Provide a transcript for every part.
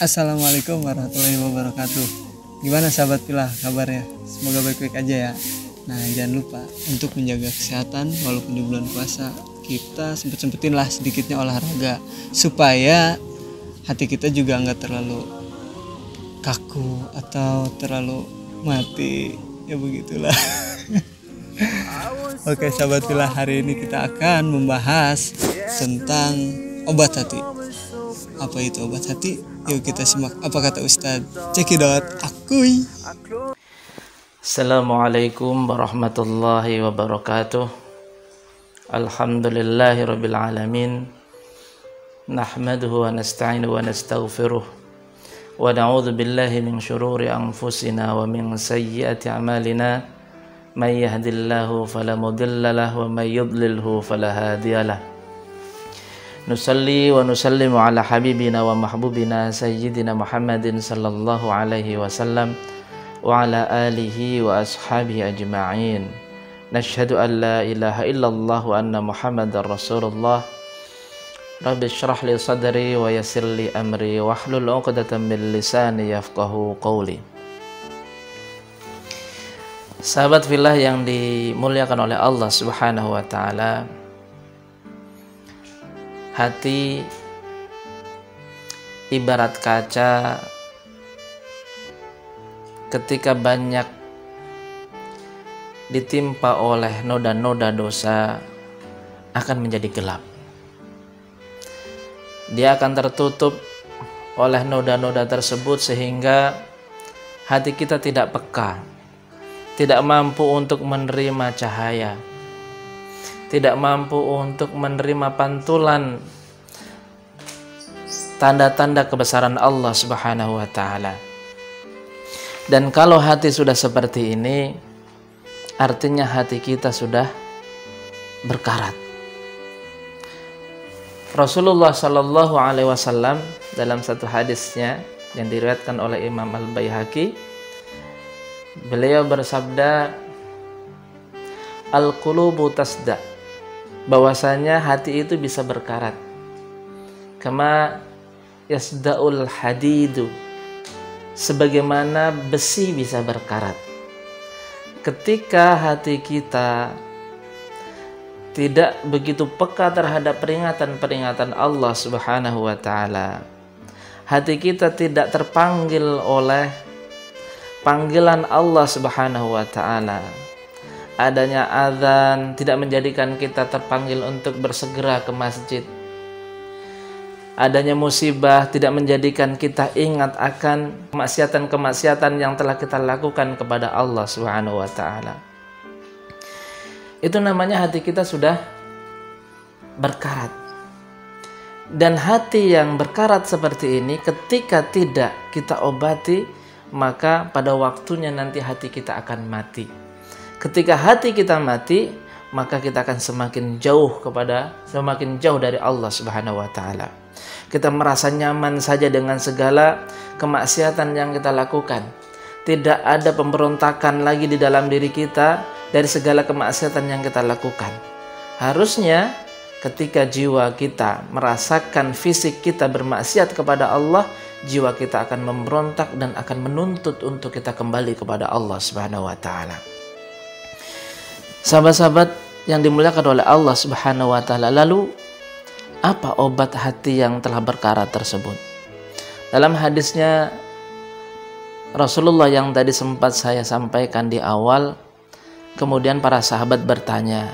Assalamualaikum warahmatullahi wabarakatuh. Gimana sahabat Pilah kabarnya? Semoga baik-baik aja ya. Nah, jangan lupa untuk menjaga kesehatan walaupun di bulan puasa. Kita sempet-sempetin lah sedikitnya olahraga supaya hati kita juga nggak terlalu kaku atau terlalu mati. Ya begitulah. Oke sahabat Pilah, hari ini kita akan membahas tentang obat hati. Apa itu obat hati? Yuk kita simak apa kata Ustadz. Cekidot akui. Assalamualaikum warahmatullahi wabarakatuh. Alhamdulillahi rabbil alamin. Nahmaduhu wa nasta'inuhu wa nastaghfiruh. Wa na'udzu billahi min syururi anfusina wa min sayyiati a'malina. May yahdihillahu fala mudilla lahu wa may yudlilhu fala hadiyalah. Nusalli wa nusallimu ala habibina wa mahbubina sayyidina Muhammadin sallallahu alaihi wasallam wa ala alihi wa ashabihi ajma'in. Nashhadu an la ilaha illallah wa anna Muhammadar Rasulullah. Rabbi shrah li sadri wa yassir li amri wa hlul 'uqdatam min lisani yafqahu qawli. Sahabat fillah yang dimuliakan oleh Allah Subhanahu wa taala, hati ibarat kaca, ketika banyak ditimpa oleh noda-noda dosa akan menjadi gelap. Dia akan tertutup oleh noda-noda tersebut sehingga hati kita tidak peka, tidak mampu untuk menerima cahaya, tidak mampu untuk menerima pantulan tanda-tanda kebesaran Allah Subhanahu wa taala. Dan kalau hati sudah seperti ini, artinya hati kita sudah berkarat. Rasulullah sallallahu alaihi wasallam dalam satu hadisnya yang diriwayatkan oleh Imam Al-Baihaqi, beliau bersabda, al-qulubu tasda, bahwasanya hati itu bisa berkarat. Kama yasda'ul hadidu, sebagaimana besi bisa berkarat. Ketika hati kita tidak begitu peka terhadap peringatan-peringatan Allah Subhanahu wa taala, hati kita tidak terpanggil oleh panggilan Allah Subhanahu wa taala, adanya azan tidak menjadikan kita terpanggil untuk bersegera ke masjid, adanya musibah tidak menjadikan kita ingat akan kemaksiatan-kemaksiatan yang telah kita lakukan kepada Allah Subhanahu wa taala. Itu namanya hati kita sudah berkarat. Dan hati yang berkarat seperti ini ketika tidak kita obati, maka pada waktunya nanti hati kita akan mati. Ketika hati kita mati, maka kita akan semakin jauh dari Allah Subhanahu wa taala. Kita merasa nyaman saja dengan segala kemaksiatan yang kita lakukan. Tidak ada pemberontakan lagi di dalam diri kita dari segala kemaksiatan yang kita lakukan. Harusnya ketika jiwa kita merasakan fisik kita bermaksiat kepada Allah, jiwa kita akan memberontak dan akan menuntut untuk kita kembali kepada Allah Subhanahu wa taala. Sahabat-sahabat yang dimuliakan oleh Allah Subhanahu wa taala, lalu apa obat hati yang telah berkarat tersebut? Dalam hadisnya Rasulullah yang tadi sempat saya sampaikan di awal, kemudian para sahabat bertanya,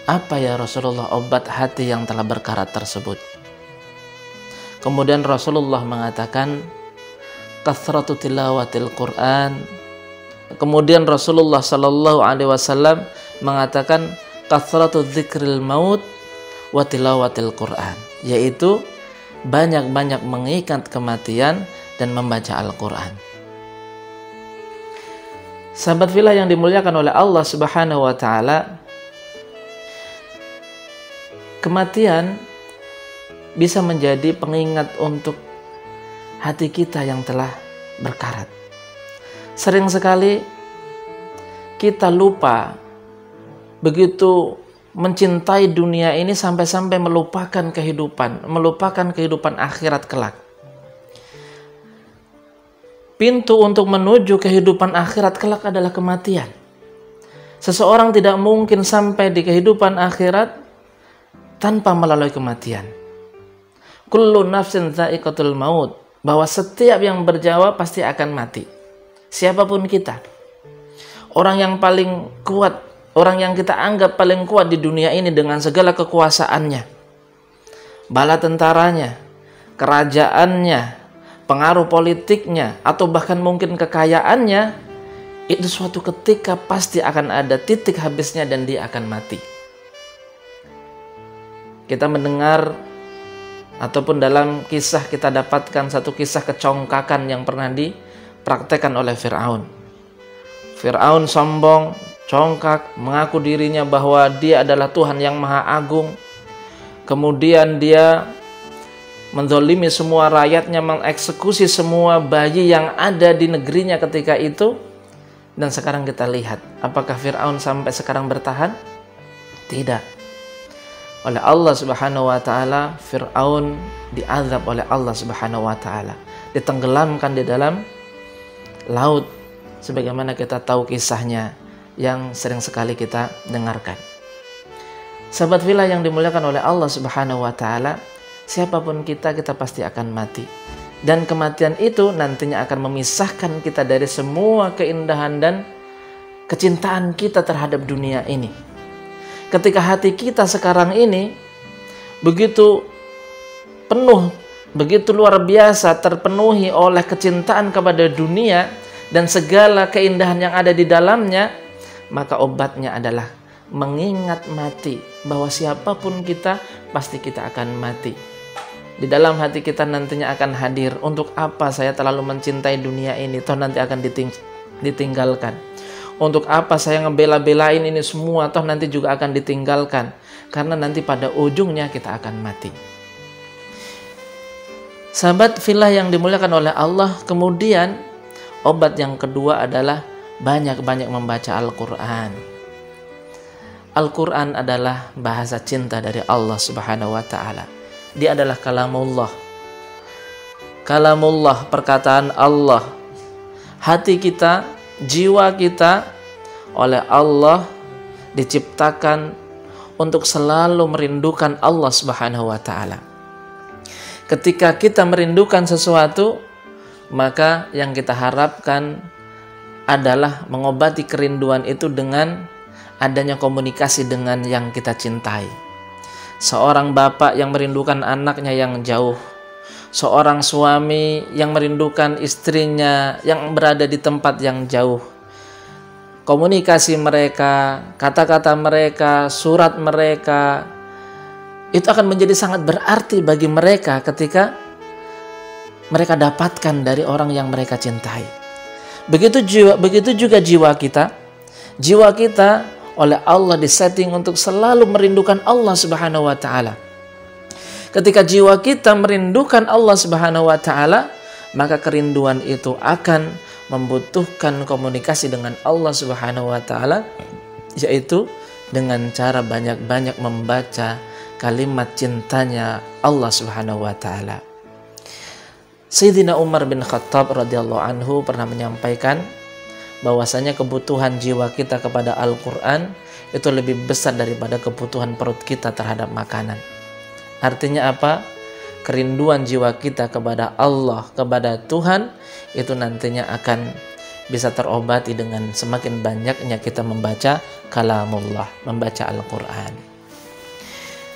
apa ya Rasulullah obat hati yang telah berkarat tersebut? Kemudian Rasulullah mengatakan, kathratu tilawatil Quran. Kemudian Rasulullah sallallahu alaihi wasallam mengatakan, kathratu dzikril maut wa tilawatil Quran, yaitu banyak-banyak mengingat kematian dan membaca Al-Quran. Sahabat fillah yang dimuliakan oleh Allah Subhanahu wa taala, kematian bisa menjadi pengingat untuk hati kita yang telah berkarat. Sering sekali kita lupa begitu mencintai dunia ini sampai-sampai melupakan kehidupan akhirat kelak. pintu untuk menuju kehidupan akhirat kelak adalah kematian. Seseorang tidak mungkin sampai di kehidupan akhirat tanpa melalui kematian. Kullu nafsin dha'iqatul maut, bahwa setiap yang berjawa pasti akan mati. Siapapun kita. Orang yang paling kuat, orang yang kita anggap paling kuat di dunia ini dengan segala kekuasaannya, bala tentaranya, kerajaannya, pengaruh politiknya, atau bahkan mungkin kekayaannya, itu suatu ketika pasti akan ada titik habisnya dan dia akan mati. Kita mendengar ataupun dalam kisah kita dapatkan satu kisah kecongkakan yang pernah dipraktekkan oleh Fir'aun. Fir'aun sombong, congkak, mengaku dirinya bahwa dia adalah Tuhan yang Maha Agung. Kemudian dia menzolimi semua rakyatnya, mengeksekusi semua bayi yang ada di negerinya ketika itu. Dan sekarang kita lihat, apakah Fir'aun sampai sekarang bertahan? Tidak. Oleh Allah Subhanahu wa taala, Fir'aun diazab oleh Allah Subhanahu wa taala, ditenggelamkan di dalam laut, sebagaimana kita tahu kisahnya yang sering sekali kita dengarkan. Sahabat fillah yang dimuliakan oleh Allah Subhanahu wa taala, siapapun kita pasti akan mati. Dan kematian itu nantinya akan memisahkan kita dari semua keindahan dan kecintaan kita terhadap dunia ini. Ketika hati kita sekarang ini begitu penuh, begitu luar biasa terpenuhi oleh kecintaan kepada dunia dan segala keindahan yang ada di dalamnya, maka obatnya adalah mengingat mati, bahwa siapapun kita pasti kita akan mati. Di dalam hati kita nantinya akan hadir, untuk apa saya terlalu mencintai dunia ini, toh nanti akan ditinggalkan. Untuk apa saya ngebela-belain ini semua, toh nanti juga akan ditinggalkan. Karena nanti pada ujungnya kita akan mati. Sahabat fillah yang dimuliakan oleh Allah, kemudian obat yang kedua adalah banyak-banyak membaca Al-Quran. Al-Quran adalah bahasa cinta dari Allah Subhanahu wa ta'ala. Dia adalah kalamullah. Kalamullah, perkataan Allah. Hati kita, jiwa kita oleh Allah diciptakan untuk selalu merindukan Allah Subhanahu wa ta'ala. Ketika kita merindukan sesuatu, maka yang kita harapkan adalah mengobati kerinduan itu dengan adanya komunikasi dengan yang kita cintai. Seorang bapak yang merindukan anaknya yang jauh, seorang suami yang merindukan istrinya yang berada di tempat yang jauh. Komunikasi mereka, kata-kata mereka, surat mereka, itu akan menjadi sangat berarti bagi mereka ketika mereka dapatkan dari orang yang mereka cintai. Begitu juga jiwa kita. Jiwa kita oleh Allah disetting untuk selalu merindukan Allah Subhanahu wa ta'ala. Ketika jiwa kita merindukan Allah Subhanahu wa ta'ala, maka kerinduan itu akan membutuhkan komunikasi dengan Allah Subhanahu wa ta'ala, yaitu dengan cara banyak-banyak membaca kalimat cintanya Allah Subhanahu wa ta'ala. Sayyidina Umar bin Khattab radhiyallahu anhu pernah menyampaikan bahwasanya kebutuhan jiwa kita kepada Al-Quran itu lebih besar daripada kebutuhan perut kita terhadap makanan. Artinya apa? Kerinduan jiwa kita kepada Allah, kepada Tuhan, itu nantinya akan bisa terobati dengan semakin banyaknya kita membaca kalamullah, membaca Al-Quran.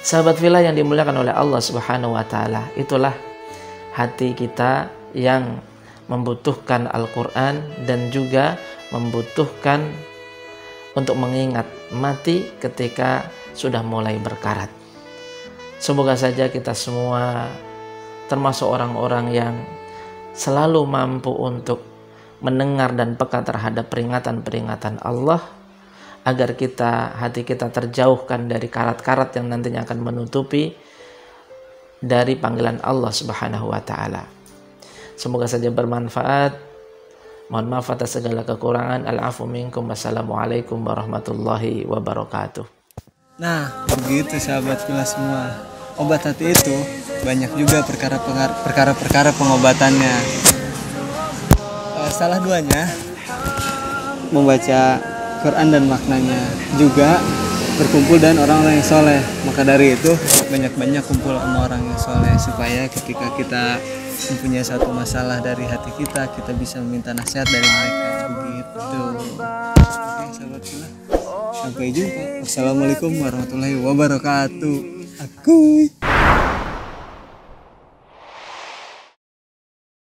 Sahabat fillah yang dimuliakan oleh Allah Subhanahu wa ta'ala, itulah hati kita yang membutuhkan Al-Quran dan juga membutuhkan untuk mengingat mati ketika sudah mulai berkarat. Semoga saja kita semua termasuk orang-orang yang selalu mampu untuk mendengar dan peka terhadap peringatan-peringatan Allah, agar hati kita terjauhkan dari karat-karat yang nantinya akan menutupi dari panggilan Allah Subhanahu wa ta'ala. Semoga saja bermanfaat. Mohon maaf atas segala kekurangan. Al-afu minkum. Wassalamualaikum warahmatullahi wabarakatuh. Nah, begitu sahabat fillah semua. Obat hati itu banyak juga perkara-perkara pengobatannya. salah duanya membaca Quran dan maknanya, juga berkumpul dengan orang-orang yang soleh. Maka dari itu banyak-banyak kumpul sama orang yang soleh, supaya ketika kita mempunyai satu masalah dari hati kita bisa meminta nasihat dari mereka. Begitu. Oke sahabatku, sampai jumpa. Wassalamualaikum warahmatullahi wabarakatuh. Akuy.